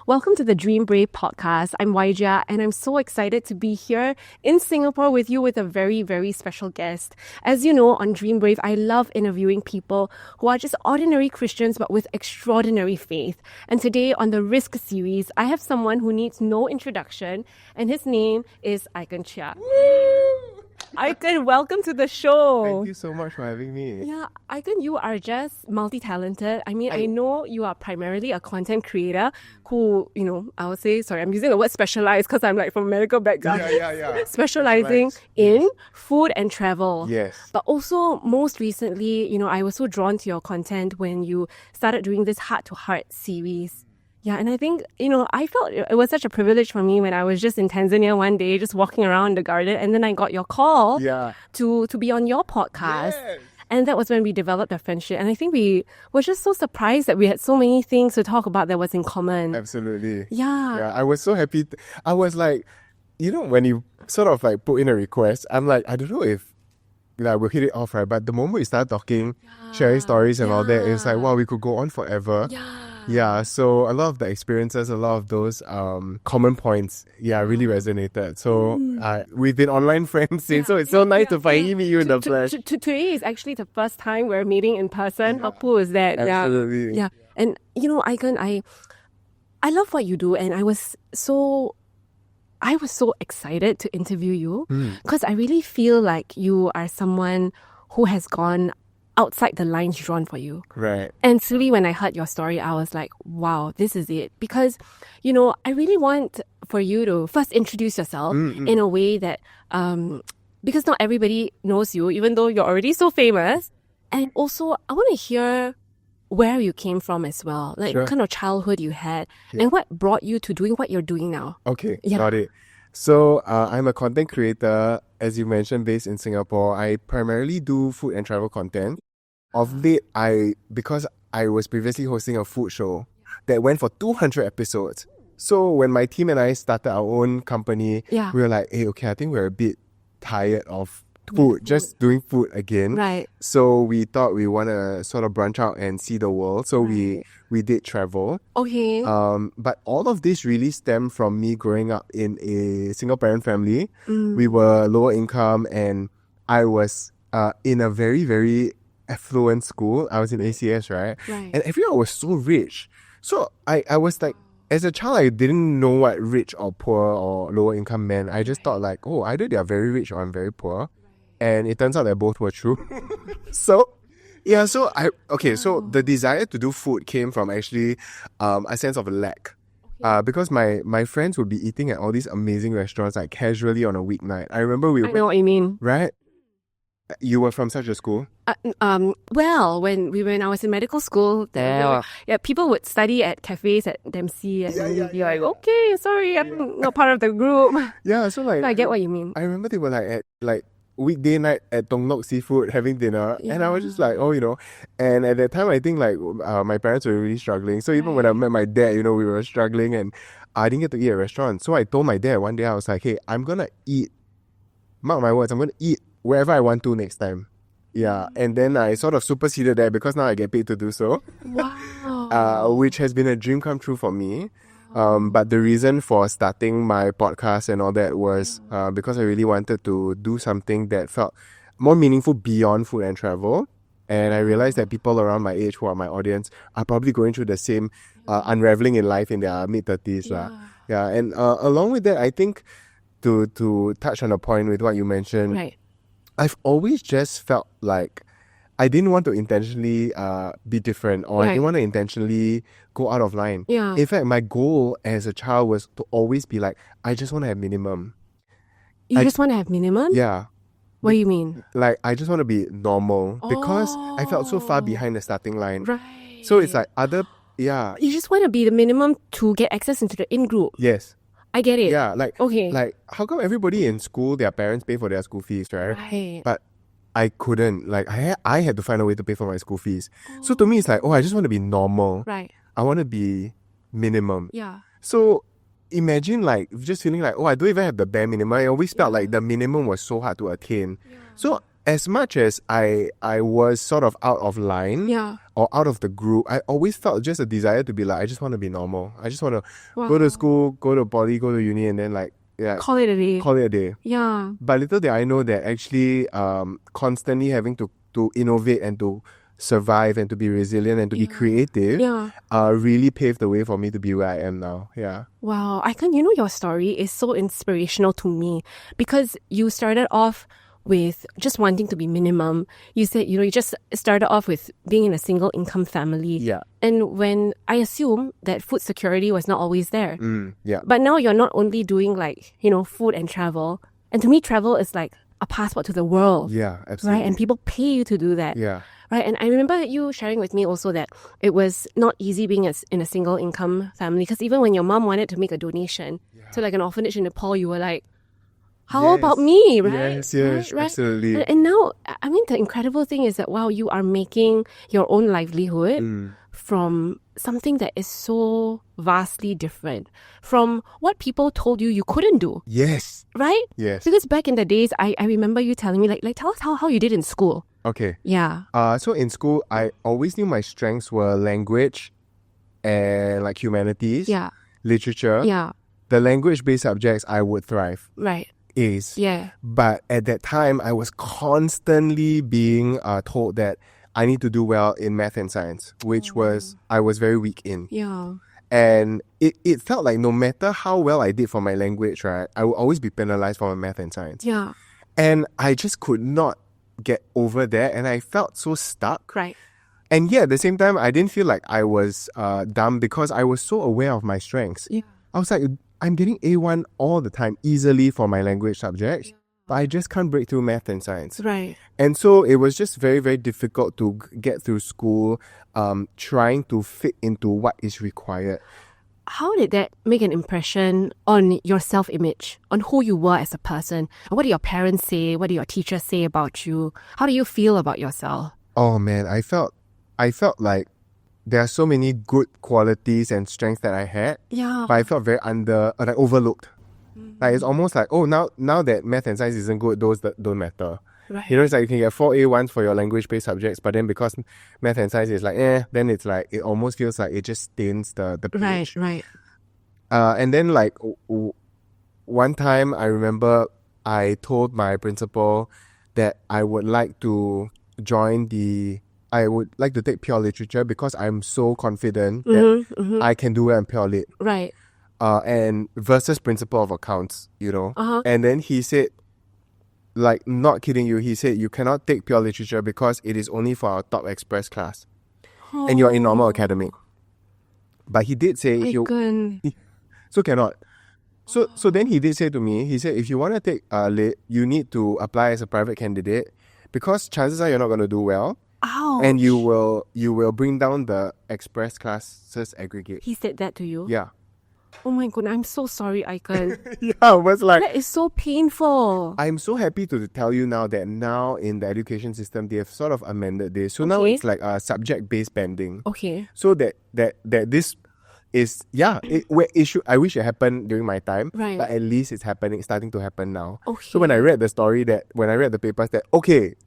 Welcome to the Dream Brave podcast. I'm Waija, and I'm so excited to be here in Singapore with you with a very, very special guest. As you know, on Dream Brave, I love interviewing people who are just ordinary Christians but with extraordinary faith. And today on the Risk series, I have someone who needs no introduction, and his name is Aiken Chia. Aiken, welcome to the show. Thank you so much for having me. Yeah, Aiken, you are just multi-talented. I mean, I know you are primarily a content creator who, I would say, sorry, I'm using the word specialized because I'm like from a medical background. Yeah. Specializing in food and travel. Yes. But also, most recently, I was so drawn to your content when you started doing this Heart to Heart series. Yeah, and I think, I felt it was such a privilege for me when I was just in Tanzania one day, just walking around the garden, and then I got your call to be on your podcast. Yes. And that was when we developed a friendship. And I think we were just so surprised that we had so many things to talk about that was in common. Absolutely. Yeah. I was so happy. I was like, when you sort of like put in a request, I'm like, I don't know if we'll hit it off, right? But the moment we started talking, sharing stories and all that, it's like, wow, we could go on forever. Yeah, so a lot of the experiences, a lot of those common points, really resonated. So we've been online friends since, so it's so nice to finally meet you in the flesh. Today is actually the first time we're meeting in person. How cool is that? Absolutely. Yeah. And, Aiken, I love what you do, and I was so excited to interview you because I really feel like you are someone who has gone outside the lines drawn for you. Right. And slowly when I heard your story, I was like, wow, this is it. Because, I really want for you to first introduce yourself in a way that, because not everybody knows you, even though you're already so famous. And also, I want to hear where you came from as well. Like, what kind of childhood you had and what brought you to doing what you're doing now. Okay, got it. So I'm a content creator, as you mentioned, based in Singapore. I primarily do food and travel content. Of late, because I was previously hosting a food show that went for 200 episodes. So when my team and I started our own company, we were like, hey, okay, I think we're a bit tired of food, just doing food again. Right. So we thought we want to sort of branch out and see the world. So we did travel. Okay. But all of this really stemmed from me growing up in a single parent family. We were lower income, and I was in a very, very affluent school. I was in ACS, right? And everyone was so rich. So I was like, as a child, I didn't know what rich or poor or lower income meant. I just thought like, oh, either they are very rich or I'm very poor. And it turns out that both were true. So the desire to do food came from actually a sense of lack. Because my friends would be eating at all these amazing restaurants like casually on a weeknight. I remember I know what you mean. Right? You were from such a school? Well, when I was in medical school, people would study at cafes at Dempsey, and you'd be like, okay, sorry, I'm not part of the group. Yeah, so like, I get what you mean. I remember they were like at like weekday night at Tong Lok Seafood having dinner, and I was just like, and at that time I think like my parents were really struggling. So even when I met my dad, we were struggling, and I didn't get to eat at a restaurant. So I told my dad one day, I was like, hey, I'm gonna eat. Mark my words, I'm gonna eat wherever I want to next time. Yeah, and then I sort of superseded that because now I get paid to do so. Wow. Which has been a dream come true for me. But the reason for starting my podcast and all that was because I really wanted to do something that felt more meaningful beyond food and travel. And I realized that people around my age who are my audience are probably going through the same unraveling in life in their mid-30s. And along with that, I think to touch on a point with what you mentioned, I've always just felt like I didn't want to intentionally be different, or I didn't want to intentionally go out of line. In fact, my goal as a child was to always be like, I just want to have minimum. You just want to have minimum? Yeah. What do you mean? Like, I just want to be normal because I felt so far behind the starting line. Right. So it's like You just want to be the minimum to get access into the in-group. Yes. I get it. Yeah, like how come everybody in school, their parents pay for their school fees, right? But I couldn't. Like I had to find a way to pay for my school fees. So to me, it's like, I just want to be normal. Right. I want to be minimum. Yeah. So imagine just feeling like, I don't even have the bare minimum. I always felt like the minimum was so hard to attain. So as much as I was sort of out of line or out of the group, I always felt just a desire to be like, I just want to be normal. I just want to go to school, go to poly, go to uni, and then like, call it a day. Call it a day. Yeah. But little did I know that actually constantly having to innovate and to survive and to be resilient and to be creative really paved the way for me to be where I am now. Yeah. Wow. Aiken, your story is so inspirational to me because you started off with just wanting to be minimum. You said, you just started off with being in a single income family. Yeah. And when I assume that food security was not always there. Yeah. But now you're not only doing like, food and travel. And to me, travel is like a passport to the world. Yeah, absolutely. Right? And people pay you to do that. Yeah. Right? And I remember you sharing with me also that it was not easy being in a single income family because even when your mom wanted to make a donation to like an orphanage in Nepal, you were like, how about me, right? Yes, right? absolutely. And now, I mean, the incredible thing is that, wow, you are making your own livelihood from something that is so vastly different from what people told you couldn't do. Yes. Right? Yes. Because back in the days, I remember you telling me, like tell us how you did in school. Okay. Yeah. So in school, I always knew my strengths were language and like humanities, literature. Yeah. The language-based subjects, I would thrive. Right. Yeah. But at that time, I was constantly being told that I need to do well in math and science, which I was very weak in. Yeah. And it felt like no matter how well I did for my language, right, I would always be penalized for my math and science. Yeah. And I just could not get over that, and I felt so stuck. Right. And at the same time, I didn't feel like I was dumb because I was so aware of my strengths. Yeah. I was like, I'm getting A1 all the time easily for my language subjects, but I just can't break through math and science. Right. And so it was just very, very difficult to get through school, trying to fit into what is required. How did that make an impression on your self-image, on who you were as a person? What do your parents say? What do your teachers say about you? How do you feel about yourself? Oh man, I felt like there are so many good qualities and strengths that I had, but I felt very overlooked. Like it's almost like, oh, now that math and science isn't good, those that don't matter. Right. It's like you can get 4 A1s for your language-based subjects, but then because math and science is like, then it's like, it almost feels like it just stains the page. Right. And then like, one time I remember I told my principal that I would like to take pure literature because I'm so confident that I can do well in pure lit. Right. And versus principle of accounts, And then he said, like, not kidding you, he said, you cannot take pure literature because it is only for our top express class. And you're in normal academic. But he did say, so cannot. So then he did say to me, he said, if you want to take lit, you need to apply as a private candidate because chances are you're not going to do well. Ouch. And you will bring down the express classes aggregate. He said that to you? Yeah. Oh my God, I'm so sorry, Aiken. I was like... That is so painful. I'm so happy to tell you now that now in the education system, they have sort of amended this. So now it's like a subject-based banding. Okay. So that this is, I wish it happened during my time, right. But at least it's starting to happen now. Okay. So when I read the papers that,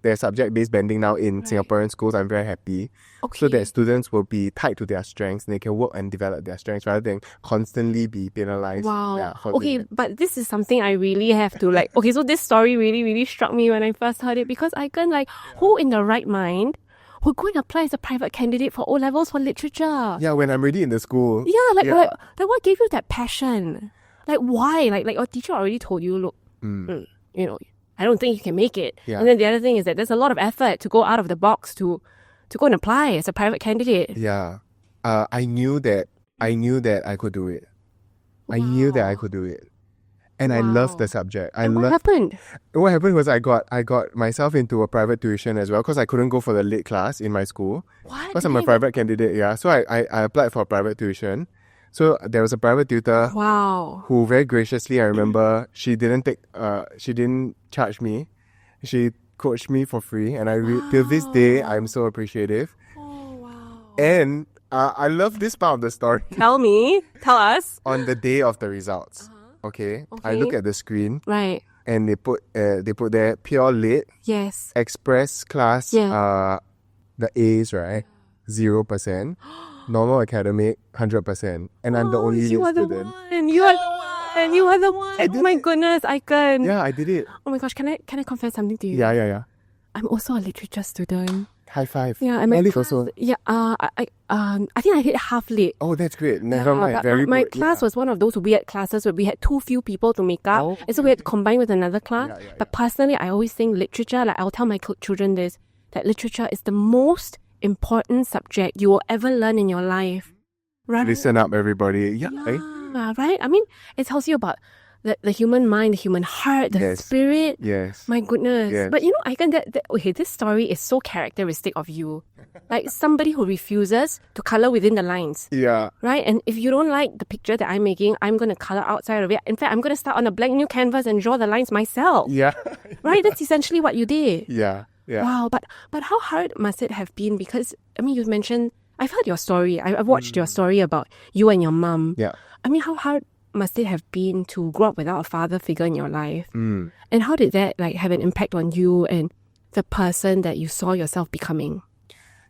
there's subject-based banding now in Singaporean schools, I'm very happy. Okay. So that students will be tied to their strengths and they can work and develop their strengths rather than constantly be penalized. Wow. Yeah, okay, but this is something I really have to like, so this story really, really struck me when I first heard it because I can who in the right mind would go and apply as a private candidate for O-levels for literature? Yeah, when I'm already in the school. Yeah, like what gave you that passion? Like why? Like your teacher already told you, look, I don't think you can make it. Yeah. And then the other thing is that there's a lot of effort to go out of the box to go and apply as a private candidate. Yeah. I knew that I could do it. Wow. I knew that I could do it. And I loved the subject. What happened? What happened was I got myself into a private tuition as well because I couldn't go for the lit class in my school. What? Because I'm a private candidate, yeah. So I applied for private tuition. So there was a private tutor. Wow. Who very graciously, I remember, she didn't charge me. She coached me for free, and till this day I'm so appreciative. Oh wow. And I love this part of the story. Tell us. On the day of the results, okay, I look at the screen, right, and they put there pure lit, Yes. express class, the A's, right? 0%. Normal academic, 100%. And I'm the only you are the student. one. You are the one. You are the one. Oh my goodness, Aiken. Yeah, I did it. Oh my gosh, can I confess something to you? Yeah. I'm also a literature student. High five. Yeah, I'm Lit also. Yeah, I think I hit half lit. Oh, that's great. Never mind. But Very my good. class was one of those weird classes where we had too few people to make up, and so we had to combine with another class. But personally, I always think literature, like I'll tell my children this, that literature is the most important subject you will ever learn in your life. Right? Listen up, everybody. Yeah. Right? I mean, it tells you about the human mind, the human heart, the spirit. Yes. My goodness. Yes. But you know, I can okay, this story is so characteristic of you. Like somebody who refuses to colour within the lines. Yeah. Right? And if you don't like the picture that I'm making, I'm going to colour outside of it. In fact, I'm going to start on a blank new canvas and draw the lines myself. Yeah. Right? That's essentially what you did. Yeah. Wow. But how hard must it have been? Because, I mean, you've mentioned, I've heard your story. I've watched your story about you and your mum. Yeah. I mean, how hard must it have been to grow up without a father figure in your life? Mm. And how did that like have an impact on you and the person that you saw yourself becoming?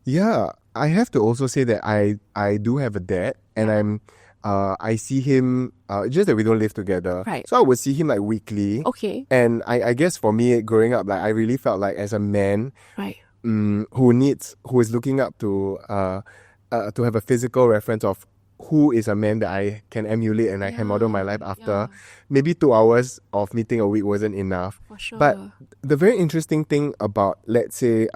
Yeah, I have to also say that I do have a dad, and I see him, just that we don't live together. Right. So I would see him like weekly. Okay. And I guess for me growing up, like I really felt like as a man, Right. who is looking up to have a physical reference of who is a man that I can emulate and I can model my life after. Maybe 2 hours of meeting a week wasn't enough. For sure. But the very interesting thing about, let's say,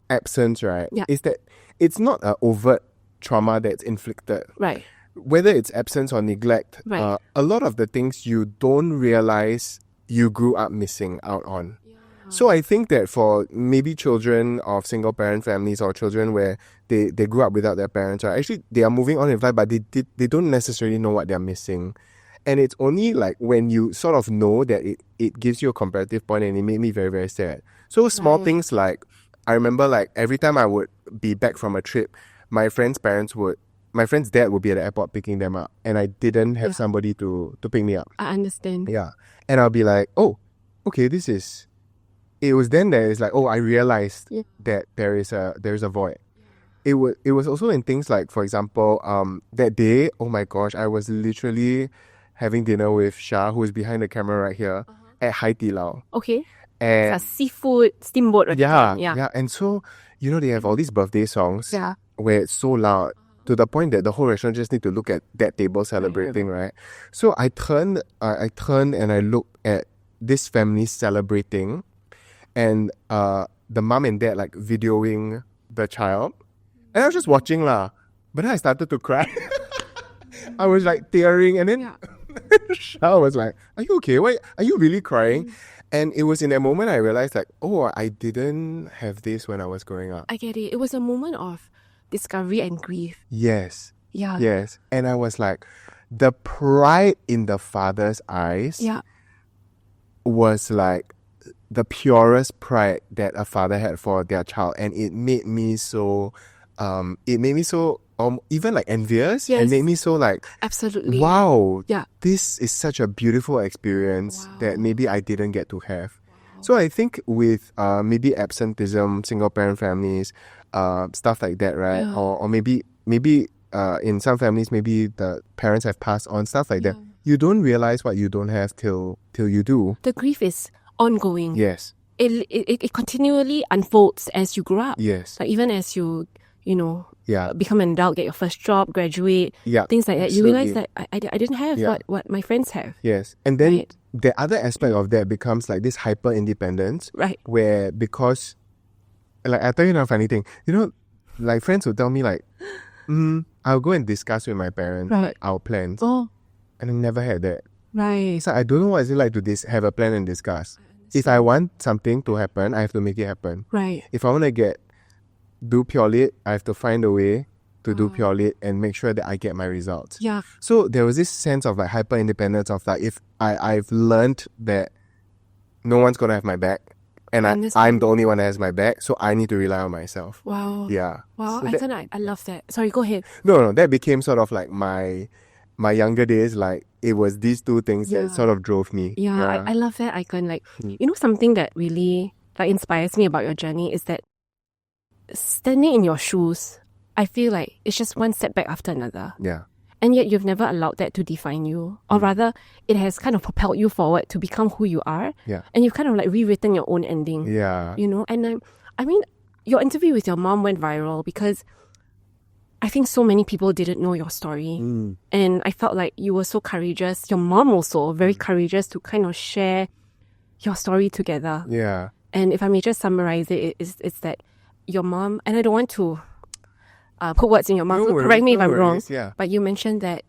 absence, right, is that it's not an overt trauma that's inflicted. Right. Whether it's absence or neglect, Right. a lot of the things you don't realize you grew up missing out on. So I think that for maybe children of single parent families or children where they grew up without their parents, right, actually they are moving on in life, but they don't necessarily know what they're missing. And it's only like when you sort of know that it gives you a comparative point, and it made me very, very sad. So small things like, I remember like every time I would be back from a trip, my friend's dad would be at the airport picking them up, and I didn't have somebody to pick me up. I understand. Yeah. And I'll be like, oh, okay, it was then that it's like, oh, I realized that there is a void. It was also in things like, for example, that day, oh my gosh, I was literally having dinner with Shah, who is behind the camera right here, at Hai Di Lao. Okay. And it's a seafood steamboat restaurant. Yeah. And so, you know, they have all these birthday songs Yeah. where it's so loud to the point that the whole restaurant just need to look at that table celebrating, right? So I turned and I looked at this family celebrating, and the mom and dad like videoing the child, and I was just watching lah. But then I started to cry. I was like tearing, and then Shah was like, "Are you okay? Why are you really crying?" And it was in that moment I realized like, oh, I didn't have this when I was growing up. I get it. It was a moment of discovery and grief. Yes. Yeah. Yes. And I was like, the pride in the father's eyes was like the purest pride that a father had for their child, and it made me so even like envious. Yes. And made me so like, absolutely, wow, yeah, this is such a beautiful experience that maybe I didn't get to have. So I think with maybe absenteeism, single parent families, stuff like that, right? Or maybe in some families, maybe the parents have passed on, stuff like that. You don't realize what you don't have till you do. The grief is ongoing. Yes. It continually unfolds as you grow up. Yes. Like even as you become an adult, get your first job, graduate, things like that. Absolutely. You realize that I didn't have what my friends have. Yes. And then the other aspect of that becomes like this hyper independence. Right. Where because, like, I'll tell you a funny thing. You know, like friends will tell me like, I'll go and discuss with my parents our plans. Oh. And I never had that. Right. So I don't know what it's like to have a plan and discuss. If I want something to happen, I have to make it happen. Right. If I want to do pure lit, I have to find a way to do pure lit and make sure that I get my results. Yeah. So there was this sense of like hyper independence of like, if I've learned that no one's gonna have my back, and I'm the only one that has my back, so I need to rely on myself. Wow. Yeah. Wow. So I love that. Sorry, go ahead. No, that became sort of like my my younger days, like, it was these two things that sort of drove me. Yeah, I love that, Aiken. Like, you know, something that really like inspires me about your journey is that standing in your shoes, I feel like it's just one setback after another. Yeah. And yet you've never allowed that to define you. Or rather, it has kind of propelled you forward to become who you are. Yeah. And you've kind of like rewritten your own ending. Yeah. You know? And I mean, your interview with your mom went viral because I think so many people didn't know your story. And I felt like you were so courageous. Your mom also, very courageous to kind of share your story together. Yeah. And if I may just summarize it, it's that your mom, and I don't want to put words in your mouth, No worries, correct me if no I'm wrong, worries, yeah. but you mentioned that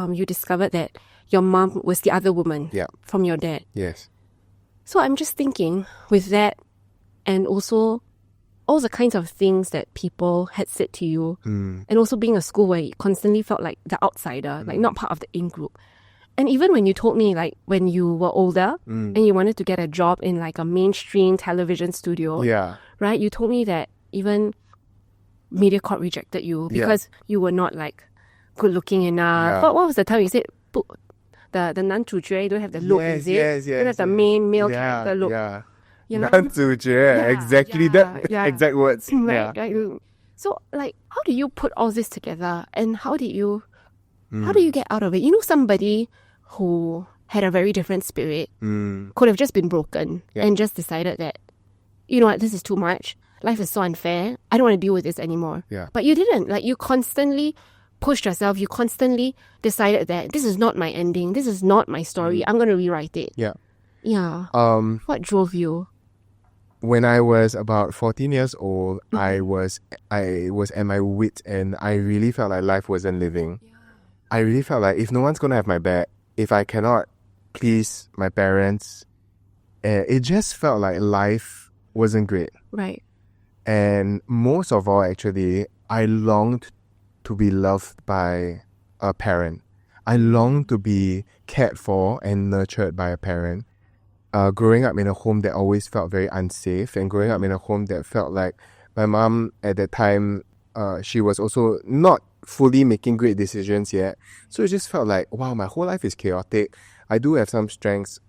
you discovered that your mom was the other woman from your dad. Yes. So I'm just thinking with that, and also all the kinds of things that people had said to you, and also being a school where you constantly felt like the outsider, like not part of the in group. And even when you told me, like, when you were older and you wanted to get a job in like a mainstream television studio, right? You told me that even MediaCorp rejected you because you were not like good looking enough. What was the time you said the 男主角 don't have the look, is it? Yes. Don't have the main male character look. Yeah. You know? 男主角, exactly that exact words. Right. So, like, how do you put all this together, and how do you get out of it? You know, somebody who had a very different spirit could have just been broken and just decided that, you know what, this is too much. Life is so unfair. I don't want to deal with this anymore. Yeah. But you didn't. Like, you constantly pushed yourself. You constantly decided that this is not my ending. This is not my story. I'm going to rewrite it. Yeah. Yeah. What drove you? When I was about 14 years old, I was at my wits, and I really felt like life wasn't living. I really felt like if no one's going to have my back, if I cannot please my parents, it just felt like life wasn't great. Right. And most of all, actually, I longed to be loved by a parent. I longed to be cared for and nurtured by a parent. Growing up in a home that always felt very unsafe, and growing up in a home that felt like my mom at that time, she was also not fully making great decisions yet. So it just felt like, wow, my whole life is chaotic. I do have some strengths,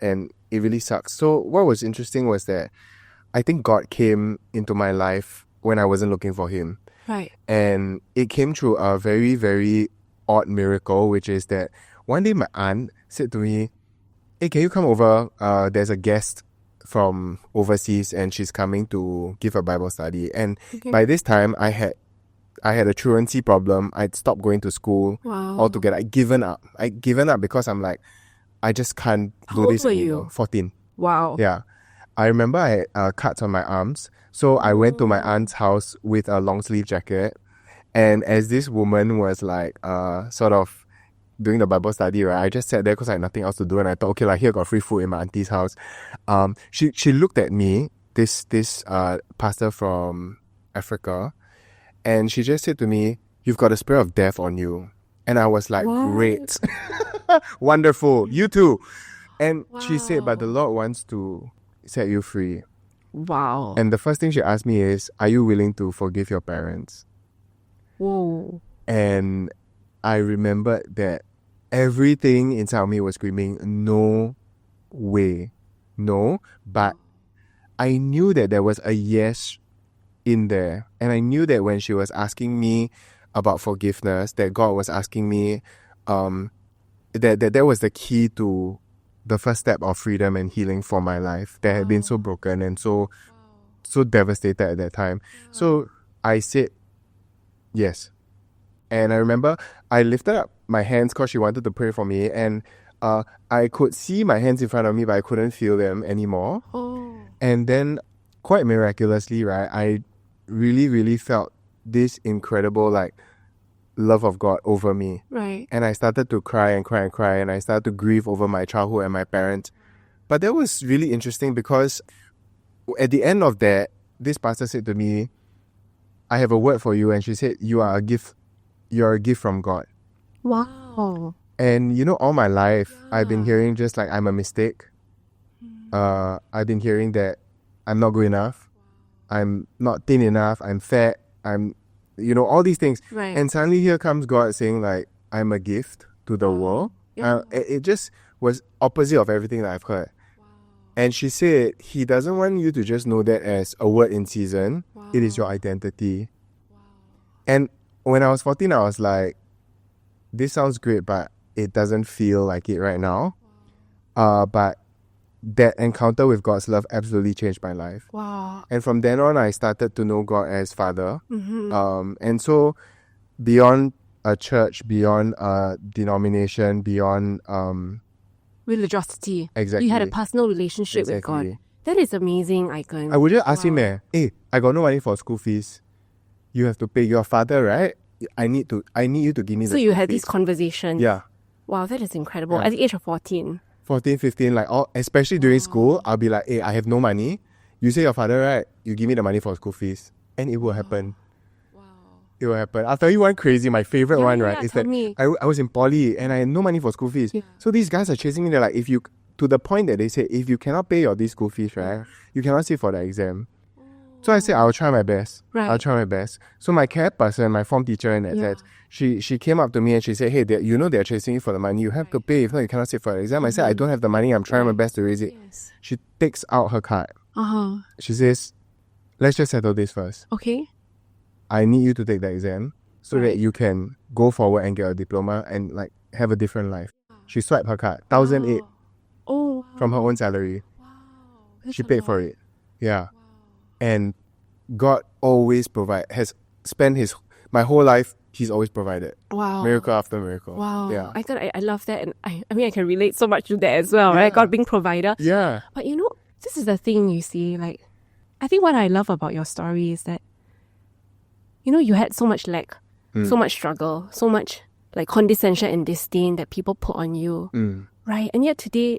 and it really sucks. So what was interesting was that I think God came into my life when I wasn't looking for him. Right. And it came through a very, very odd miracle, which is that one day my aunt said to me, hey, can you come over? There's a guest from overseas and she's coming to give a Bible study. And by this time, I had a truancy problem. I'd stopped going to school altogether. I'd given up. Because I'm like, I just can't do this anymore. You? 14. Wow. Yeah. I remember I had cuts on my arms. So I went to my aunt's house with a long sleeve jacket. And as this woman was like sort of doing the Bible study, right, I just sat there because I had nothing else to do. And I thought, okay, like, here got free food in my auntie's house. She looked at me, this pastor from Africa, and she just said to me, you've got a spirit of death on you. And I was like, great. Wonderful. You too. And she said, but the Lord wants to set you free. Wow. And the first thing she asked me is, are you willing to forgive your parents? Whoa. And I remembered that everything inside of me was screaming, no way, no. But I knew that there was a yes in there. And I knew that when she was asking me about forgiveness, that God was asking me, that was the key to the first step of freedom and healing for my life that had been so broken and so devastated at that time. So I said yes. And I remember I lifted up my hands because she wanted to pray for me, and I could see my hands in front of me, but I couldn't feel them anymore. And then quite miraculously, right, I really, really felt this incredible like love of God over me. Right. And I started to cry and cry and cry, and I started to grieve over my childhood and my parents. But that was really interesting because at the end of that, this pastor said to me, I have a word for you. And she said, you are a gift. You're a gift from God. Wow. And you know, all my life, I've been hearing just like I'm a mistake. I've been hearing that I'm not good enough. I'm not thin enough. I'm fat. I'm, you know, all these things. Right. And suddenly here comes God saying like, I'm a gift. to the world. It just was opposite of everything that I've heard. And she said, he doesn't want you to just know that as a word in season. It is your identity. And when I was 14, I was like, this sounds great, but it doesn't feel like it right now. But that encounter with God's love absolutely changed my life. Wow. And from then on, I started to know God as Father. And so beyond a church, beyond a denomination, beyond religiosity. Exactly. You had a personal relationship with God. That is amazing, Aiken. I would just ask him, hey, I got no money for school fees. You have to pay your father, right? I need you to give me the So you had fees. these conversations. Yeah. Wow, that is incredible. At the age of 14. 14, 15, especially during school, I'll be like, hey, I have no money. You say your father, right? You give me the money for school fees. And it will happen. Wow. It will happen. I'll tell you one crazy, my favorite one, right? Is that I was in poly and I had no money for school fees. Yeah. So these guys are chasing me. They're like, to the point that they say, if you cannot pay these school fees, right? You cannot sit for the exam. So I said, I'll try my best. Right. I'll try my best. So my care person, my form teacher in that sense, she came up to me and she said, hey, they're chasing you for the money. You have to pay. If not, you cannot sit for the exam. I said, I don't have the money. I'm trying my best to raise it. Yes. She takes out her card. She says, let's just settle this first. Okay. I need you to take the exam so that you can go forward and get a diploma and have a different life. She swiped her card, 1,008 from her own salary. Wow. She paid for it. Yeah. Wow. And God always has spent my whole life, he's always provided. Wow. Miracle after miracle. Wow. Yeah. I love that. And I mean, I can relate so much to that as well, right? God being provider. Yeah. But this is the thing, you see, I think what I love about your story is that, you had so much lack, so much struggle, so much condescension and disdain that people put on you, right? And yet today,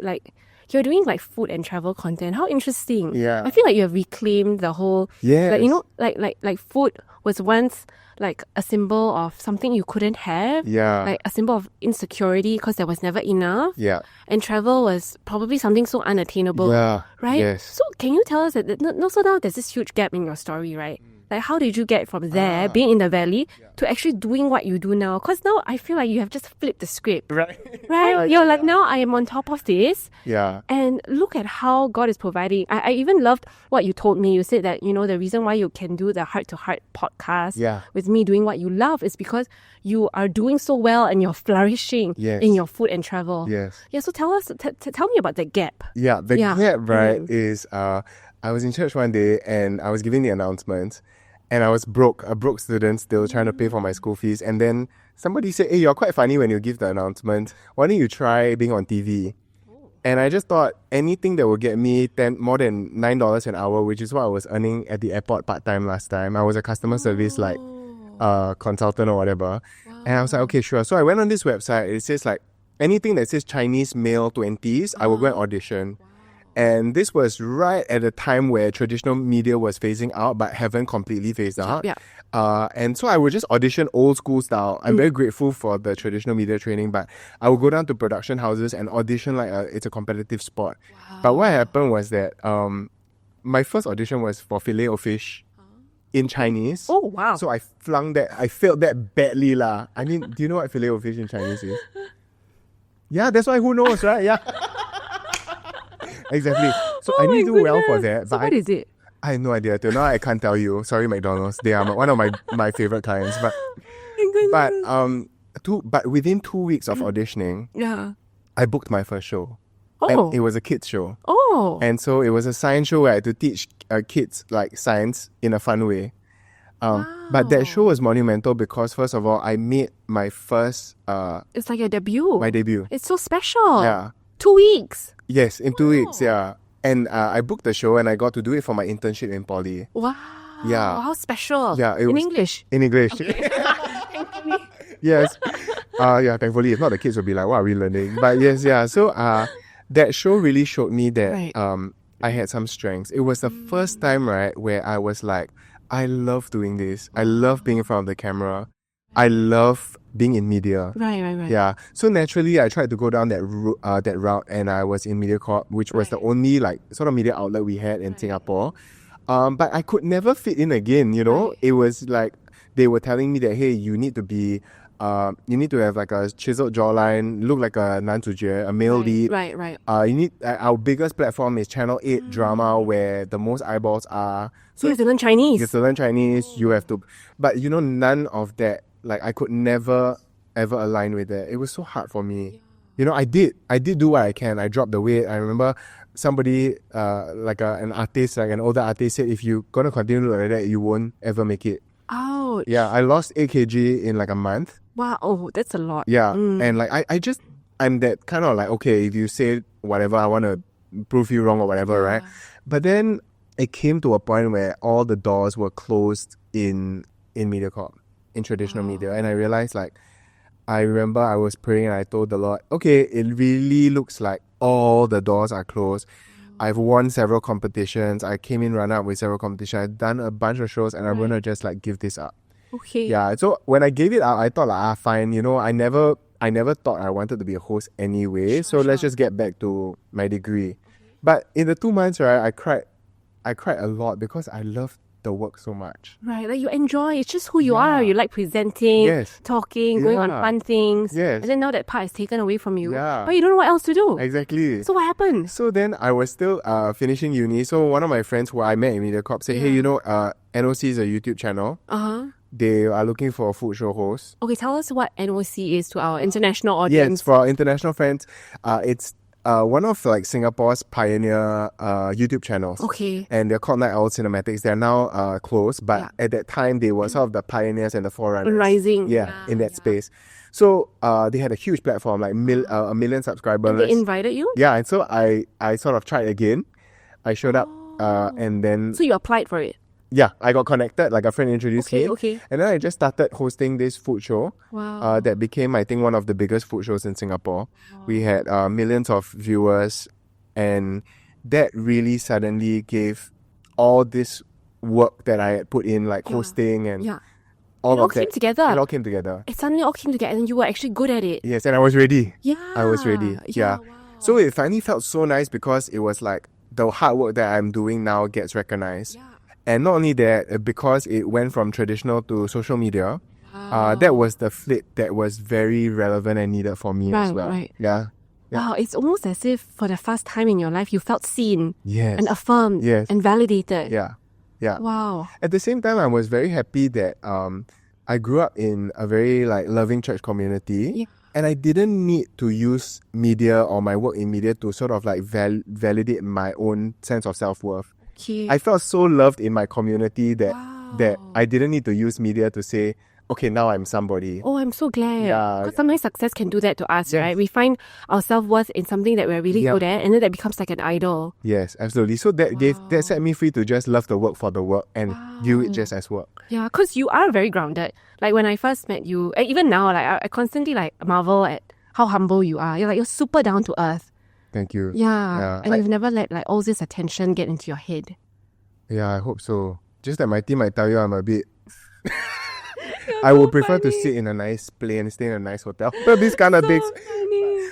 you're doing food and travel content. How interesting. Yeah. I feel like you have reclaimed the whole, like food was once a symbol of something you couldn't have. Yeah. A symbol of insecurity because there was never enough. Yeah. And travel was probably something so unattainable. Yeah. Right? Yes. So can you tell us that, so now there's this huge gap in your story, right? How did you get from there, being in the valley, to actually doing what you do now? Because now I feel like you have just flipped the script. Right. Right? You're like, now I am on top of this. Yeah. And look at how God is providing. I even loved what you told me. You said that, the reason why you can do the heart-to-heart podcast with me doing what you love is because you are doing so well and you're flourishing in your food and travel. Yes. Yeah, so tell us, tell me about the gap. Yeah, the gap, right, is I was in church one day and I was giving the announcement and I was a broke student still trying to pay for my school fees. And then somebody said, hey, you're quite funny when you give the announcement. Why don't you try being on TV? And I just thought anything that would get me more than $9 an hour, which is what I was earning at the airport part-time last time. I was a customer service consultant or whatever. Wow. And I was like, okay, sure. So I went on this website. It says anything that says Chinese male 20s, I will go and audition. Wow. And this was right at a time where traditional media was phasing out, but haven't completely phased out. Yeah. And so I would just audition old school style. I'm very grateful for the traditional media training, but I would go down to production houses and audition it's a competitive sport. Wow. But what happened was that my first audition was for filet o fish in Chinese. Oh, wow. So I flung that. I failed that badly lah. I mean, do you know what filet o fish in Chinese is? Yeah, that's why who knows, right? Yeah. Exactly. So I didn't do well for that. So what is it? I have no idea. Till now, I can't tell you. Sorry, McDonald's. They are one of my favorite clients. But within 2 weeks of auditioning, I booked my first show. Oh. And it was a kids show. Oh. And so it was a science show where I had to teach kids science in a fun way. But that show was monumental because first of all, I made my first it's like your debut. My debut. It's so special. Yeah. 2 weeks. Yes, in 2 weeks, yeah. And I booked the show and I got to do it for my internship in poly. Wow. Yeah. How special. Yeah. In English? In English. Okay. Yes. Thankfully, if not, the kids will be like, what are we learning? But yes, yeah. So that show really showed me that I had some strengths. It was the first time, right, where I was like, I love doing this. I love being in front of the camera. I love being in media. Right. Yeah. So naturally, I tried to go down that route, and I was in MediaCorp, which was the only sort of media outlet we had in Singapore. But I could never fit in again. It was like they were telling me that, hey, you need to be you need to have like a chiseled jawline, look like a 男主角, a male lead. Right. You need our biggest platform is Channel 8 drama, where the most eyeballs are. So you have to learn Chinese. You have to learn Chinese. You have to, but none of that. Like I could never ever align with that. It was so hard for me. I did do what I can. I dropped the weight. I remember somebody, an artist, like an older artist, said, if you're gonna continue like that, you won't ever make it. Ouch. Yeah, I lost 8 kg in like a month. Wow, oh, that's a lot. Yeah, and like I'm that kind of like, okay, if you say whatever, I want to prove you wrong or whatever, right? But then it came to a point where all the doors were closed in MediaCorp, in traditional media, and I realized, like, I remember I was praying and I told the Lord, okay, it really looks like all the doors are closed. I've won several competitions. I came in runner-up with several competitions. I've done a bunch of shows, and I'm going to just like give this up. Okay. Yeah, so when I gave it up, I thought like, fine, I never thought I wanted to be a host anyway, so let's just get back to my degree. But in the 2 months, right, I cried a lot because I loved the work so much. Right, like you enjoy, it's just who you are. You like presenting, talking, going on fun things. Yes. And then now that part is taken away from you. Yeah. But you don't know what else to do. Exactly. So what happened? So then I was still finishing uni. So one of my friends who I met in MediaCorp said, hey, NOC is a YouTube channel. They are looking for a food show host. Okay, tell us what NOC is to our international audience. Yes, for our international friends, it's one of like Singapore's pioneer YouTube channels. Okay. And they're called Night Owl Cinematics. They're now closed, but at that time they were sort of the pioneers and the forerunners. Rising. In that space. So they had a huge platform, like a million subscribers. And they invited you? Yeah, and so I sort of tried again. I showed up and then... So you applied for it? Yeah, I got connected, like a friend introduced me. Okay. And then I just started hosting this food show. Wow. That became, I think, one of the biggest food shows in Singapore. We had millions of viewers, and that really suddenly gave all this work that I had put in, like hosting and all of that. Came together. It all came together. It suddenly all came together and you were actually good at it. Yes, and I was ready. Yeah. I was ready. Yeah. Wow. So it finally felt so nice because it was like the hard work that I'm doing now gets recognized. Yeah. And not only that, because it went from traditional to social media, that was the flip that was very relevant and needed for me as well. Right. Yeah. Wow, it's almost as if for the first time in your life you felt seen Yes. and affirmed and validated. Yeah. Yeah. Wow. At the same time, I was very happy that I grew up in a very like loving church community. Yeah. And I didn't need to use media or my work in media to sort of like validate my own sense of self-worth. Okay. I felt so loved in my community that I didn't need to use media to say, okay, now I'm somebody. Oh, I'm so glad. Yeah. Because sometimes success can do that to us, right? We find our self-worth in something that we're really good at, and then that becomes like an idol. Yes, absolutely. So that set me free to just love the work for the work and view it just as work. Yeah, because you are very grounded. Like when I first met you, and even now, like I constantly like marvel at how humble you are. You're super down to earth. Thank you. Yeah. And you've never let like all this attention get into your head. Yeah, I hope so. Just that my team might tell you I'm a bit... I would prefer to sit in a nice plane, stay in a nice hotel. But these kind of things.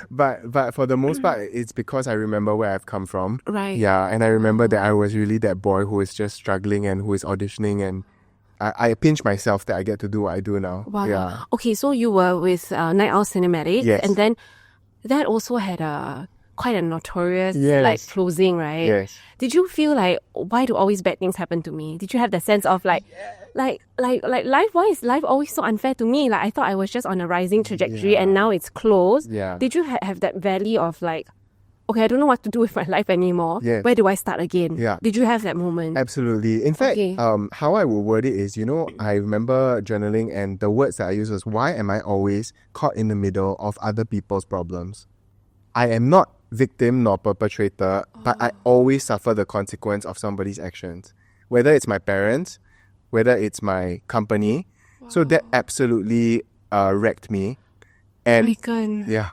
But for the most part, it's because I remember where I've come from. Right. Yeah, and I remember that I was really that boy who is just struggling and who is auditioning, and I pinch myself that I get to do what I do now. Wow. Yeah. Okay, so you were with Night Owl Cinematics. Yes. And then that also had quite a notorious like closing, right? Yes. Did you feel like, why do always bad things happen to me? Did you have the sense of like life, why is life always so unfair to me? Like I thought I was just on a rising trajectory and now it's closed. Yeah. Did you have that valley of like, okay, I don't know what to do with my life anymore. Yes. Where do I start again? Yeah. Did you have that moment? Absolutely. In fact, how I would word it is, I remember journaling and the words that I use was, why am I always caught in the middle of other people's problems? I am not victim nor perpetrator, but I always suffer the consequence of somebody's actions. Whether it's my parents, whether it's my company. So that absolutely wrecked me. And Aiken. yeah.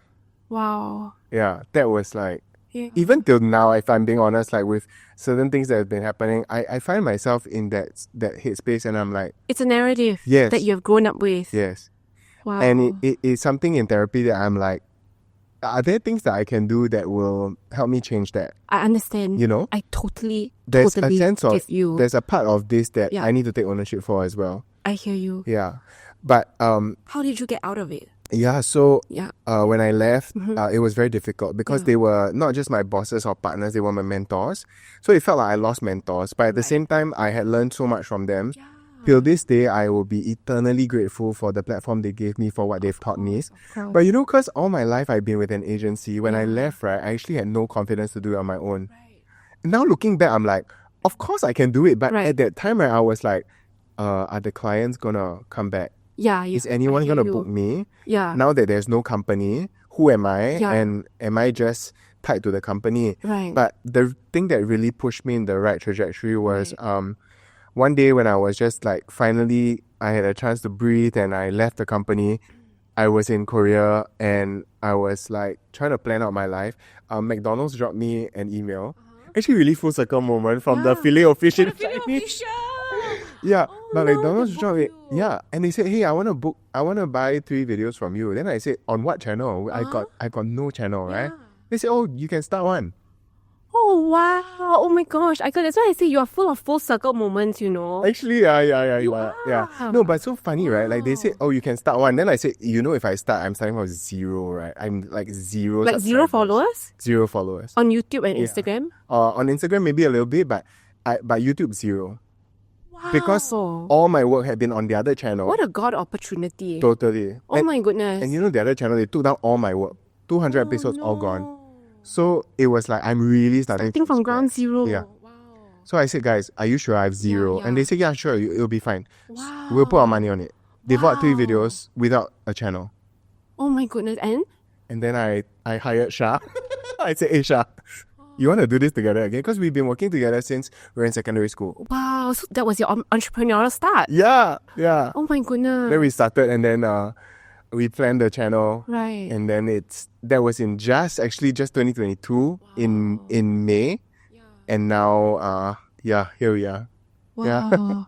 Wow. Yeah, that was like, even till now, if I'm being honest, like with certain things that have been happening, I find myself in that headspace and I'm like... It's a narrative that you have grown up with. Yes. Wow. And it's something in therapy that I'm like, are there things that I can do that will help me change that? I understand. I totally there's a sense of, get you. there's a part of this that I need to take ownership for as well. I hear you. Yeah. But How did you get out of it? yeah, so Yeah. when I left, it was very difficult because they were not just my bosses or partners, they were my mentors. So it felt like I lost mentors. But at the same time, I had learned so much from them. Till this day, I will be eternally grateful for the platform they gave me, for what they've taught me. But you know, because all my life I've been with an agency, when I left, right, I actually had no confidence to do it on my own. Now looking back, I'm like, of course I can do it. But at that time, I was like, are the clients gonna come back? Yeah. Is anyone gonna book me? Yeah. Now that there's no company, who am I? Yeah. And am I just tied to the company? Right. But the thing that really pushed me in the right trajectory was one day when I was just like, finally I had a chance to breathe and I left the company. I was in Korea and I was like trying to plan out my life. McDonald's dropped me an email. Actually, really full circle moment from the filet of fish in Chinese. Yeah, but McDonald's dropped it. Yeah, and they said, "Hey, I want to buy 3 videos from you." Then I said, "On what channel?" I got no channel, right? They said, "Oh, you can start one." Oh, wow. Oh my gosh. That's why I say you are full of full circle moments, you know. Actually, yeah. No, but so funny, right? Like they said, "Oh, you can start one." Then I said, "You know, if I start, I'm starting from 0, right? I'm like 0. Like 0 followers? 0 followers. On YouTube and Instagram? On Instagram, maybe a little bit, but YouTube 0. Wow. Because all my work had been on the other channel. What a God opportunity. Totally. Oh my goodness. And you know, the other channel, they took down all my work. 200 episodes all gone. So it was like, I'm really starting from ground zero. Yeah. Wow. So I said, "Guys, are you sure I have 0? Yeah. And they said, "Yeah, sure, it'll be fine. Wow. We'll put our money on it." They bought 3 videos without a channel. Oh my goodness. And? And then I hired Shah. I said, "Hey, Shah, you want to do this together again?" Because we've been working together since we were in secondary school. Wow. So that was your entrepreneurial start? Yeah. Oh my goodness. Then we started and then we planned the channel. Right. And then that was in just 2022 in May. And now, here we are. Wow. Yeah.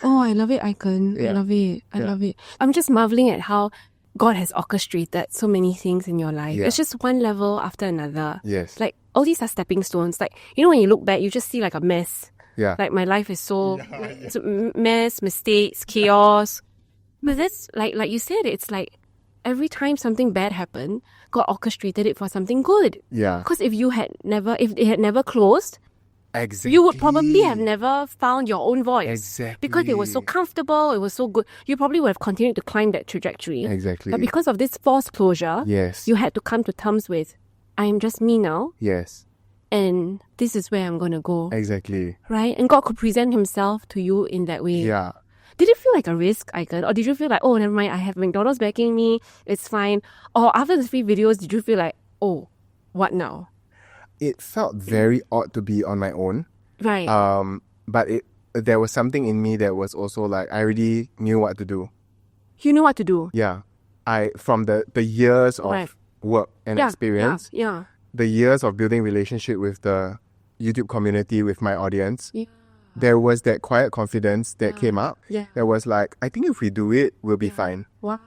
Oh, I love it, Aiken. Yeah. I love it. I love it. I'm just marveling at how God has orchestrated so many things in your life. Yeah. It's just one level after another. Yes. Like, all these are stepping stones. Like, you know, when you look back, you just see like a mess. Yeah. Like, my life is so mess, mistakes, chaos. But that's, like you said, it's like every time something bad happened, God orchestrated it for something good. Yeah. Because if it had never closed, Exactly. you would probably have never found your own voice. Exactly. Because it was so comfortable, it was so good. You probably would have continued to climb that trajectory. Exactly. But because of this forced closure, Yes. you had to come to terms with, I am just me now, Yes. and this is where I'm going to go. Exactly. Right? And God could present himself to you in that way. Yeah. Did it feel like a risk, Aiken? Or did you feel like, oh, never mind, I have McDonald's backing me, it's fine? Or after the 3 videos, did you feel like, oh, what now? It felt very odd to be on my own. Right. But there was something in me that was also like, I already knew what to do. You know what to do. Yeah. From the years of Right. work and experience, Yeah. the years of building relationship with the YouTube community, with my audience, Yeah. there was that quiet confidence that came up. Yeah. There was like, I think if we do it, we'll be fine. Wow.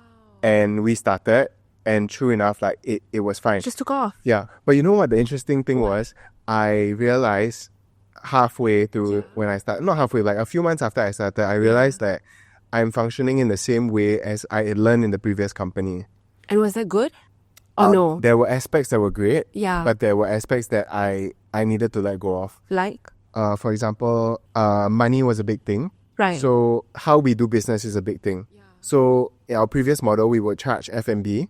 And we started, and true enough, like it was fine. Just took off. Yeah. But you know what the interesting thing was? I realized halfway through when I started, not halfway, like a few months after I started, I realized that I'm functioning in the same way as I had learned in the previous company. And was that good? Oh, no. There were aspects that were great, Yeah. but there were aspects that I needed to let go of. Like? For example, money was a big thing. Right. So how we do business is a big thing. So in our previous model, we would charge F&B.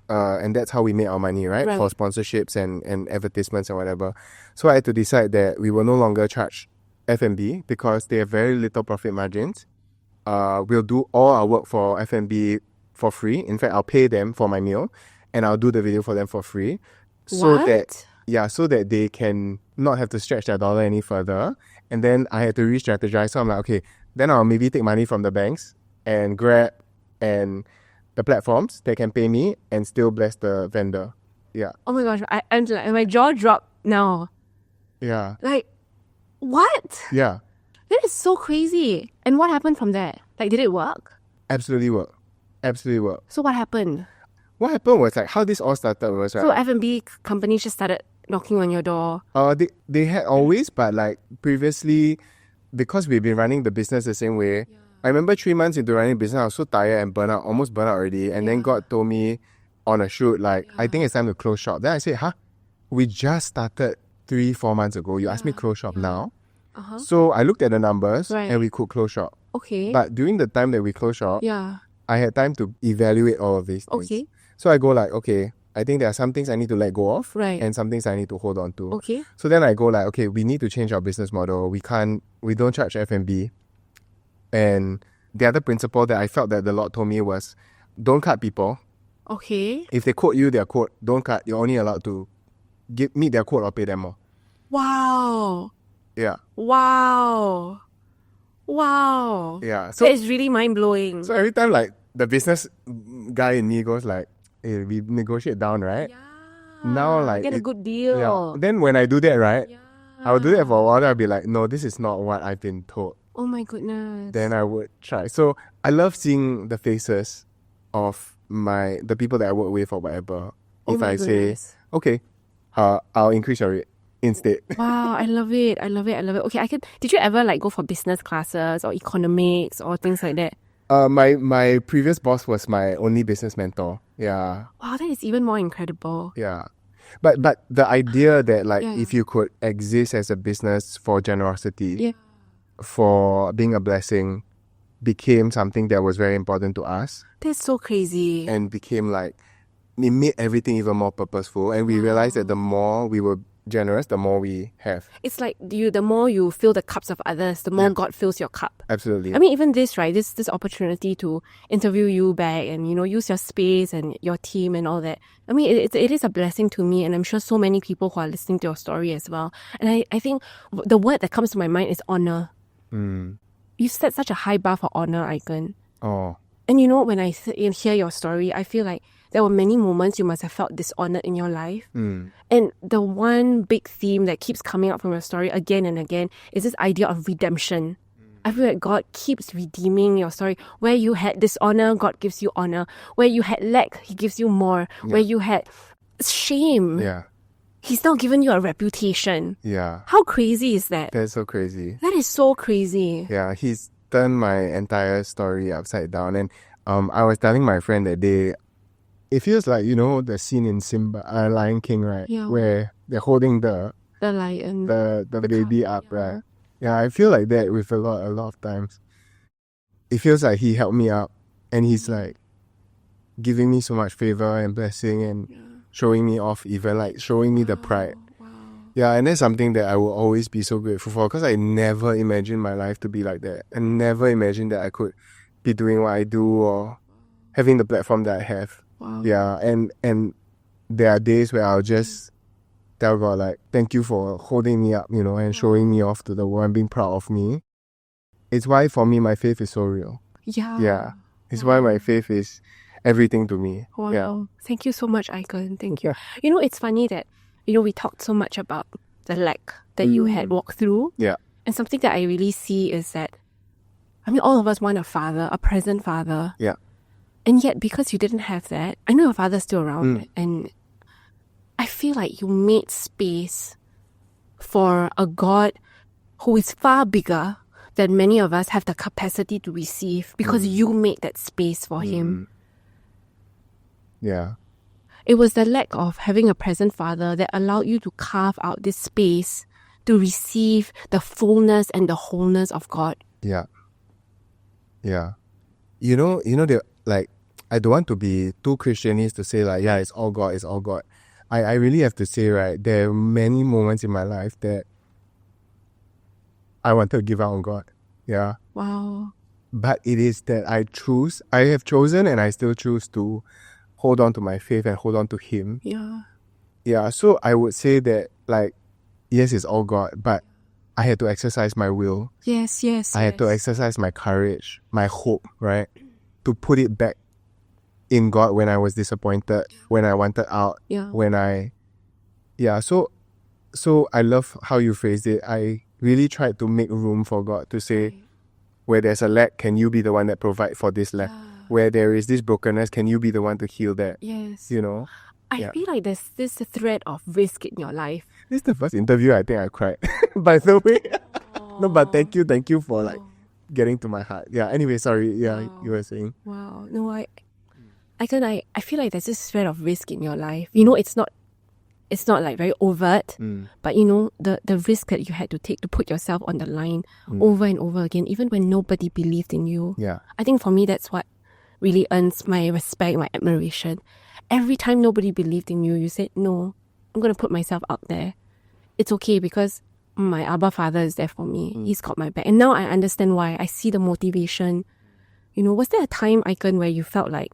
And that's how we made our money, right? For sponsorships and advertisements and whatever. So I had to decide that we will no longer charge F&B because they have very little profit margins. We'll do all our work for F&B for free. In fact, I'll pay them for my meal and I'll do the video for them for free. So that they can not have to stretch their dollar any further. And then I had to re-strategize. So I'm like, okay, then I'll maybe take money from the banks and Grab and the platforms that can pay me and still bless the vendor. Yeah. Oh my gosh, I'm like, my jaw dropped now. Yeah. Like, what? Yeah. That is so crazy. And what happened from there? Like, did it work? Absolutely work. Absolutely work. So what happened? What happened was like how this all started was So F&B companies just started knocking on your door. They had always, but like previously, because we've been running the business the same way, I remember 3 months into running business, I was so tired and burnt out, almost burnt out already. And then God told me on a shoot, like, I think it's time to close shop. Then I said, we just started 3-4 months ago. You asked me close shop now. So I looked at the numbers and we could close shop. Okay. But during the time that we closed shop, I had time to evaluate all of these things. Okay. So I go like, okay, I think there are some things I need to let go of and some things I need to hold on to. Okay. So then I go like, okay, we need to change our business model. We don't charge F&B. And the other principle that I felt that the Lord told me was, don't cut people. Okay. If they quote you their quote, don't cut. You're only allowed to meet their quote or pay them more. Wow. Yeah. Wow. Yeah. So that is really mind-blowing. So every time like the business guy in me goes like, hey, we negotiate down, right? Yeah. Now like get a good deal. Yeah. Then when I do that, right? I will do that for a while. I'll be like, no, this is not what I've been told. Oh my goodness. Then I would try. So I love seeing the faces of the people that I work with or whatever. If I say, okay, I'll increase your rate instead. Wow, I love it. Okay, did you ever like go for business classes or economics or things like that? My previous boss was my only business mentor. Yeah. Wow, that is even more incredible. Yeah. But the idea that like if you could exist as a business for generosity, for being a blessing, became something that was very important to us. That's so crazy. And became like, it made everything even more purposeful. And we realized that the more we were generous, the more we have. It's like the more you fill the cups of others, the more God fills your cup. Absolutely. I mean, even this, right? This opportunity to interview you back and, use your space and your team and all that. I mean, it is a blessing to me, and I'm sure so many people who are listening to your story as well. And I think the word that comes to my mind is honor. You set such a high bar for honor, Aiken. Oh. And when I hear your story, I feel like there were many moments you must have felt dishonored in your life. And the one big theme that keeps coming up from your story again and again is this idea of redemption. I feel like God keeps redeeming your story. Where you had dishonor, God gives you honor. Where you had lack, He gives you more. Where you had shame, He's now given you a reputation. Yeah. How crazy is that? That's so crazy. That is so crazy. Yeah, He's turned my entire story upside down. And I was telling my friend that day, it feels like, the scene in Simba, Lion King, right? Yeah. Where they're holding the lion, the baby up, right? Yeah, I feel like that with a lot of times. It feels like He helped me up, and He's like giving me so much favor and blessing and showing me off, even like showing me the pride. Yeah, and that's something that I will always be so grateful for, because I never imagined my life to be like that. I never imagined that I could be doing what I do or having the platform that I have. Wow. Yeah, and there are days where I'll just tell God, like, thank you for holding me up, and showing me off to the world and being proud of me. It's why, for me, my faith is so real. Yeah. It's why my faith is everything to me. Wow. Yeah. Thank you so much, Aiken. Thank you. It's funny that, we talked so much about the lack that you had walked through. Yeah. And something that I really see is that, all of us want a father, a present father. Yeah. And yet, because you didn't have that, I know your father's still around, and I feel like you made space for a God who is far bigger than many of us have the capacity to receive, because you made that space for Him. Yeah. It was the lack of having a present father that allowed you to carve out this space to receive the fullness and the wholeness of God. Yeah. Yeah. They like, I don't want to be too Christianese to say like, yeah, it's all God, it's all God. I really have to say, right, there are many moments in my life that I wanted to give up on God. Yeah. Wow. But it is that I have chosen and I still choose to hold on to my faith and hold on to Him. Yeah. Yeah, so I would say that, like, yes, it's all God, but I had to exercise my will. Yes. I had to exercise my courage, my hope, right? To put it back in God when I was disappointed, when I wanted out, so I love how you phrased it. I really tried to make room for God to say, where there's a lack, can you be the one that provide for this lack? Where there is this brokenness, can you be the one to heal that? Yes. I feel like there's this thread of risk in your life. This is the first interview I think I cried. By the way. No, but thank you for like getting to my heart. Yeah. Anyway, sorry. Yeah, Wow. you were saying. Wow. No, I feel like there's this thread of risk in your life. You know, it's not like very overt, but you know, the risk that you had to take to put yourself on the line over and over again, even when nobody believed in you. Yeah. I think for me, that's what really earns my respect, my admiration. Every time nobody believed in you, you said, no, I'm going to put myself out there. It's okay because my Abba Father is there for me. He's got my back. And now I understand why. I see the motivation. You know, was there a time, Aiken, where you felt like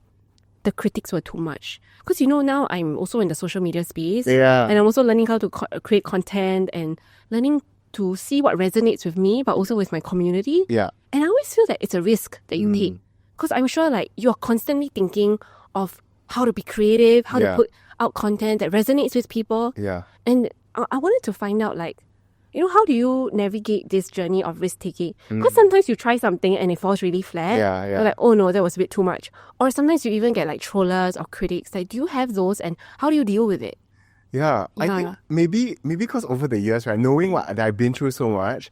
the critics were too much? Because, you know, now I'm also in the social media space. Yeah. And I'm also learning how to create content and learning to see what resonates with me, but also with my community. Yeah. And I always feel that it's a risk that you take. Because I'm sure like you're constantly thinking of how to be creative, how to put out content that resonates with people. Yeah. And I wanted to find out like, you know, how do you navigate this journey of risk-taking? Because sometimes you try something and it falls really flat. Yeah, yeah. You're like, oh no, that was a bit too much. Or sometimes you even get like trollers or critics. Like, do you have those and how do you deal with it? Yeah, I Yeah. think maybe because over the years, right, knowing what that I've been through so much,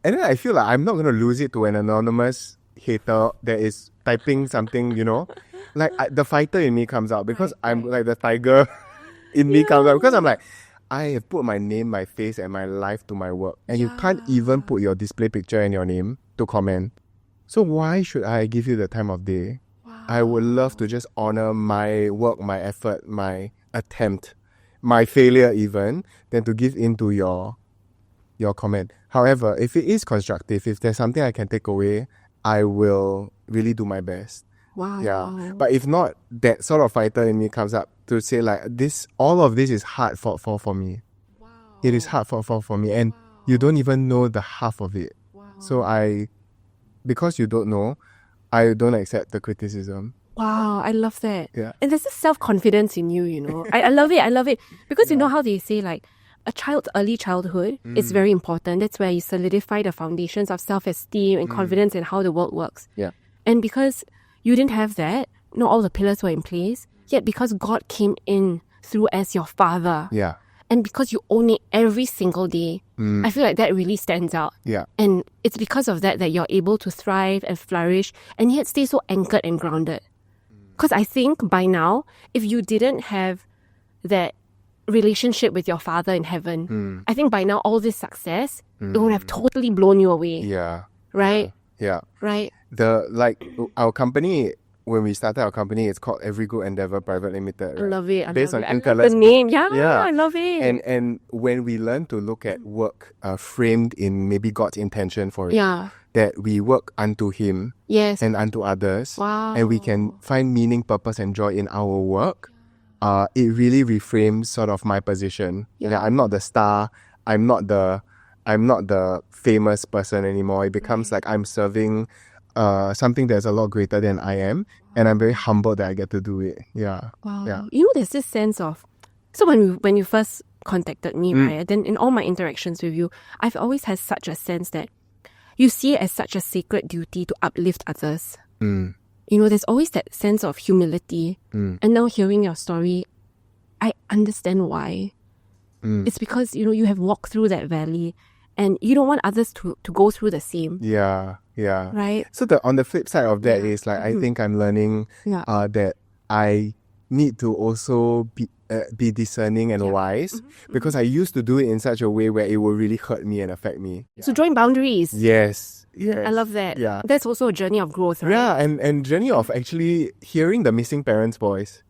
and then I feel like I'm not going to lose it to an anonymous hater that is typing something, you know, like the fighter in me comes out because I'm like the tiger in me comes out because I'm like, I have put my name, my face, and my life to my work, and you can't even put your display picture and your name to comment. So why should I give you the time of day? I would love to just honor my work, my effort, my attempt, my failure even, than to give in to your comment. However, if it is constructive, if there's something I can take away, I will really do my best. Wow. Yeah. But if not, that sort of fighter in me comes up to say like all of this is hard for me. Wow. It is hard for me, and you don't even know the half of it. Wow. So because you don't know, I don't accept the criticism. Wow, I love that. Yeah. And there's this self-confidence in you, you know. I love it. Because you know how they say like a child's early childhood is very important. That's where you solidify the foundations of self-esteem and confidence in how the world works. Yeah. And because you didn't have that, not all the pillars were in place, yet because God came in through as your father, Yeah. and because you own it every single day, I feel like that really stands out. Yeah. And it's because of that you're able to thrive and flourish and yet stay so anchored and grounded. Because I think by now, if you didn't have that relationship with your father in heaven, I think by now all this success, it would have totally blown you away. Yeah. Right? Yeah. Right? Our company, when we started our company, it's called Every Good Endeavor Private Limited. I Right? love it. Based on I love Intellect's the name. Yeah, Yeah. I love it. And when we learn to look at work framed in maybe God's intention for it, yeah. that we work unto Him Yes. and unto others, Wow. and we can find meaning, purpose, and joy in our work, it really reframes sort of my position. Yeah. That I'm not the star. I'm not the famous person anymore. It becomes like I'm serving something that's a lot greater than I am, and I'm very humbled that I get to do it. Yeah. Wow. Yeah. You know, there's this sense of... So when you first contacted me, right, then in all my interactions with you, I've always had such a sense that you see it as such a sacred duty to uplift others. Mm. You know, there's always that sense of humility. And now hearing your story, I understand why. It's because, you know, you have walked through that valley and you don't want others to go through the same. Yeah. Yeah. Right? So on the flip side of that is like I think I'm learning Yeah. that I need to also be discerning and wise, because I used to do it in such a way where it will really hurt me and affect me. So drawing boundaries. Yes. Yes. I love that. Yeah. That's also a journey of growth, right? Yeah, and journey of actually hearing the missing parents' voice.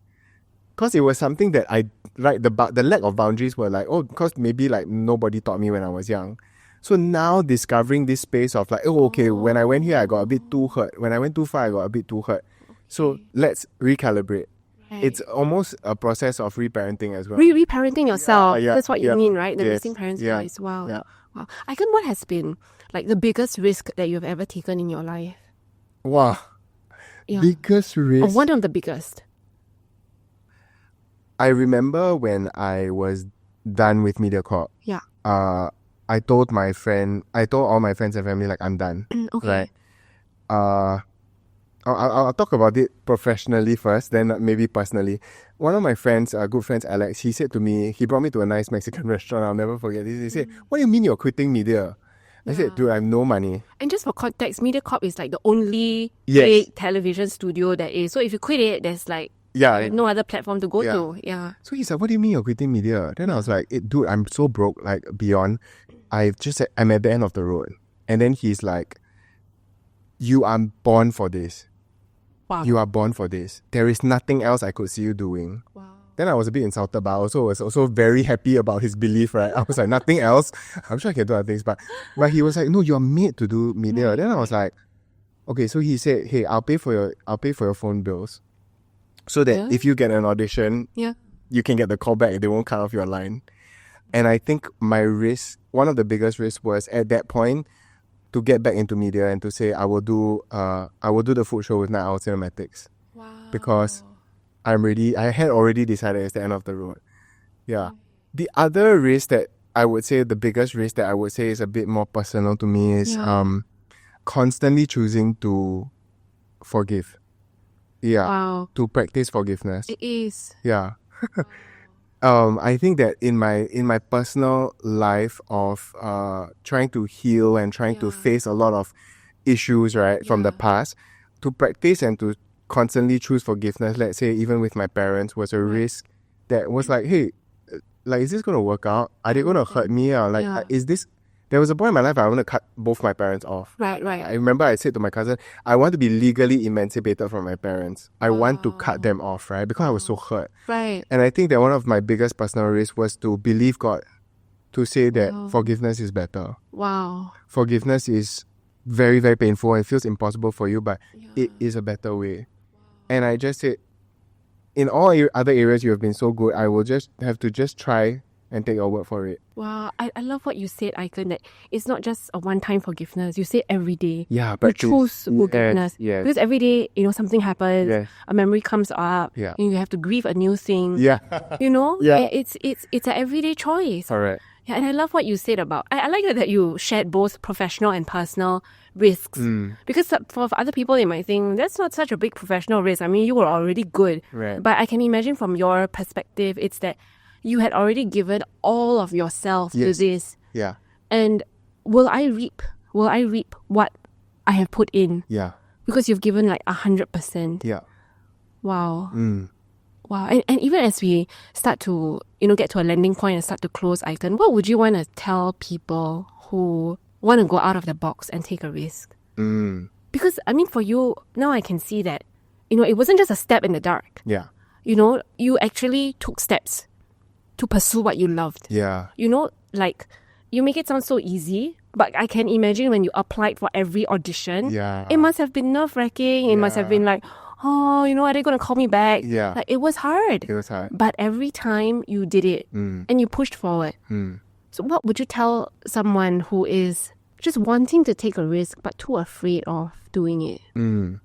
Because it was something that the lack of boundaries were like, because maybe like nobody taught me when I was young. So now discovering this space of like, when I went here, I got a bit too hurt. When I went too far, I got a bit too hurt. So let's recalibrate. Right. It's almost a process of reparenting as well. Reparenting yourself. Yeah, That's what you yeah. mean, right? The Yes, missing parents' yeah, voice. Wow. yeah. Wow. Aiken, what has been like the biggest risk that you've ever taken in your life? Wow. Yeah. Biggest risk. Or one of the biggest. I remember when I was done with MediaCorp. Yeah. I told all my friends and family like I'm done. Okay. Right. I'll talk about it professionally first, then maybe personally. One of my friends, good friends, Alex, he said to me, he brought me to a nice Mexican restaurant. I'll never forget this. He said, "What do you mean you're quitting media?" I said, dude, I have no money. And just for context, MediaCorp is like the only Yes. big television studio that is. So if you quit it, there's like Yeah. no other platform to go Yeah. to. Yeah. So he's like, what do you mean you're quitting media? Then I was like, dude, I'm so broke, like beyond. I'm at the end of the road. And then he's like, you are born for this. Wow. You are born for this. There is nothing else I could see you doing. Wow. Then I was a bit insulted, but I also was also very happy about his belief, right? I was like, nothing else. I'm sure I can do other things, but he was like, no, you're made to do media. Right, Then I was like, okay. So he said, hey, I'll pay for your phone bills, so that if you get an audition, you can get the call back. They won't cut off your line. And I think one of the biggest risks was at that point to get back into media and to say I will do the food show with Night Owl Cinematics. Wow. Because I had already decided it's the end of the road. Yeah. The other risk that I would say, the biggest risk that I would say is a bit more personal to me is constantly choosing to forgive. Yeah. Wow. To practice forgiveness. It is. Yeah. I think that in my personal life of trying to heal and trying to face a lot of issues, right, from the past, to practice and to constantly choose forgiveness, let's say even with my parents, was a risk that was like, hey, like, is this going to work out? Are they going to hurt me? Or like, is this... There was a point in my life I want to cut both my parents off. Right. I remember I said to my cousin, I want to be legally emancipated from my parents. I want to cut them off, right? Because I was so hurt. Right. And I think that one of my biggest personal risks was to believe God, to say that forgiveness is better. Wow. Forgiveness is very, very painful and feels impossible for you, but it is a better way. And I just said, in all other areas you have been so good, I will just have to just try and take your word for it. Wow. I love what you said, Aiken, that it's not just a one-time forgiveness. You say it every day. Yeah, you but choose forgiveness. Yes. Because every day, something happens, a memory comes up, Yeah. and you have to grieve a new thing. Yeah. Yeah. It's an everyday choice. Correct. Yeah, and I love what you said about... I like that you shared both professional and personal risks. Because for other people, they might think, that's not such a big professional risk. I mean, you were already good. Right. But I can imagine from your perspective, it's that you had already given all of yourself to this. Yeah. And will I reap what I have put in? Yeah. Because you've given like 100%. Yeah. Wow. Wow. And even as we start to, get to a landing point and start to close, Aiken, what would you want to tell people who want to go out of the box and take a risk? Because, I mean, for you, now I can see that, it wasn't just a step in the dark. Yeah. You actually took steps to pursue what you loved. Yeah. Like, you make it sound so easy, but I can imagine when you applied for every audition, it must have been nerve-wracking. It must have been like, oh, are they going to call me back? Yeah. Like, it was hard. It was hard. But every time you did it and you pushed forward. So what would you tell someone who is just wanting to take a risk but too afraid of doing it?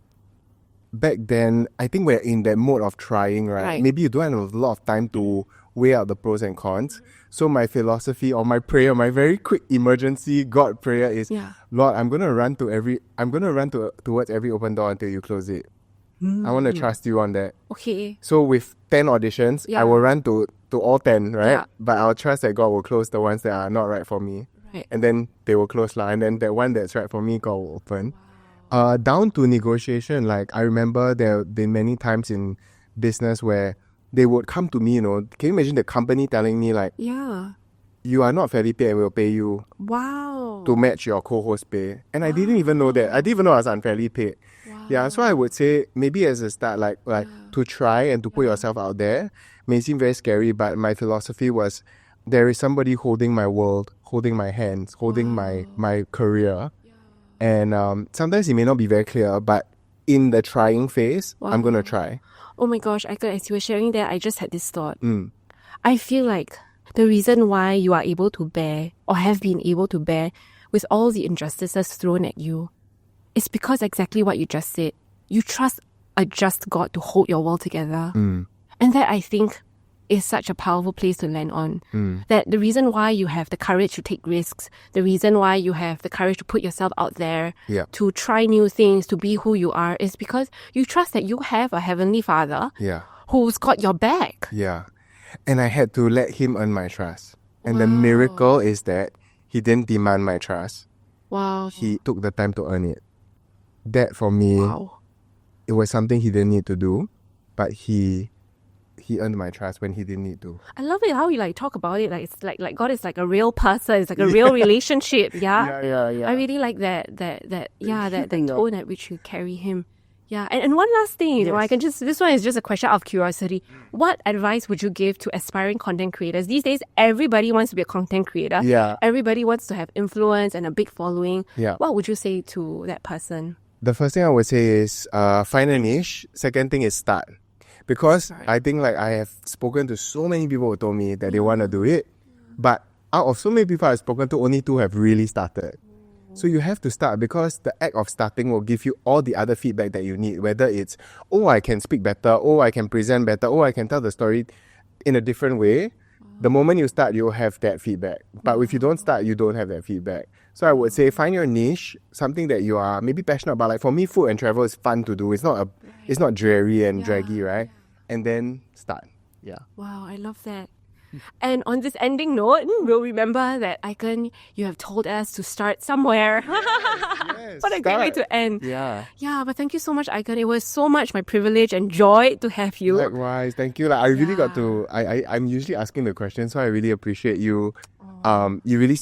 Back then, I think we're in that mode of trying, right? Maybe you don't have a lot of time to weigh out the pros and cons. So my philosophy or my prayer, my very quick emergency God prayer is, Lord, I'm gonna run towards every open door until you close it. I want to trust you on that. Okay. So with 10 auditions, I will run to all 10, right? Yeah. But I'll trust that God will close the ones that are not right for me. Right. And then they will close and then the one that's right for me, God will open. Down to negotiation, like I remember there have been many times in business where they would come to me, can you imagine the company telling me like, you are not fairly paid and we'll pay you to match your co-host pay. And I didn't even know that. I didn't even know I was unfairly paid. Yeah, so I would say maybe as a start, like to try and to put yourself out there may seem very scary, but my philosophy was there is somebody holding my world, holding my hands, holding my career. And sometimes it may not be very clear, but in the trying phase, I'm going to try. Oh my gosh, as you were sharing that, I just had this thought. I feel like the reason why you are able to bear or have been able to bear with all the injustices thrown at you is because exactly what you just said. You trust a just God to hold your world together. And that, I think, is such a powerful place to land on. That the reason why you have the courage to take risks, the reason why you have the courage to put yourself out there, to try new things, to be who you are, is because you trust that you have a Heavenly Father who's got your back. Yeah. And I had to let him earn my trust. And the miracle is that he didn't demand my trust. Wow. He took the time to earn it. That for me, Wow. it was something he didn't need to do, but he earned my trust when he didn't need to. I love it how you like talk about it. Like it's like God is like a real person. It's like a real relationship. Yeah. Yeah. I really like that Thank you. tone at which you carry him. Yeah. And one last thing, Yes. I can just this one is just a question out of curiosity. What advice would you give to aspiring content creators? These days everybody wants to be a content creator. Yeah. Everybody wants to have influence and a big following. Yeah. What would you say to that person? The first thing I would say is find a niche. Second thing is start. Because Right. I think like I have spoken to so many people who told me that they want to do it. But out of so many people I've spoken to, only 2 have really started. So you have to start because the act of starting will give you all the other feedback that you need. Whether it's, oh, I can speak better, oh, I can present better, oh, I can tell the story in a different way. The moment you start, you'll have that feedback. But if you don't start, you don't have that feedback. So I would say find your niche, something that you are maybe passionate about. Like for me, food and travel is fun to do. It's not dreary and draggy, right? And then start. Yeah. Wow, I love that. And on this ending note, we'll remember that Aiken, you have told us to start somewhere. Yes, What a great way to end. Yeah. Yeah, but thank you so much, Aiken. It was so much my privilege and joy to have you. Likewise, thank you. Like I really got to. I'm usually asking the questions, so I really appreciate you. You really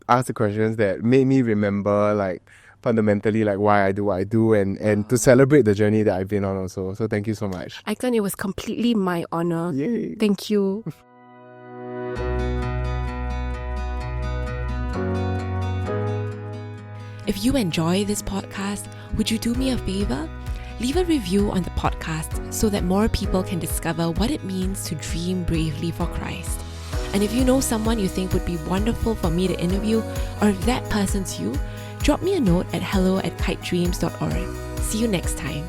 asked the questions that made me remember, like fundamentally, like why I do what I do, and to celebrate the journey that I've been on also. So thank you so much. Aiken, it was completely my honor. Yay. Thank you. If you enjoy this podcast, would you do me a favor? Leave a review on the podcast so that more people can discover what it means to dream bravely for Christ. And if you know someone you think would be wonderful for me to interview, or if that person's you, drop me a note at hello@kitedreams.org. See you next time.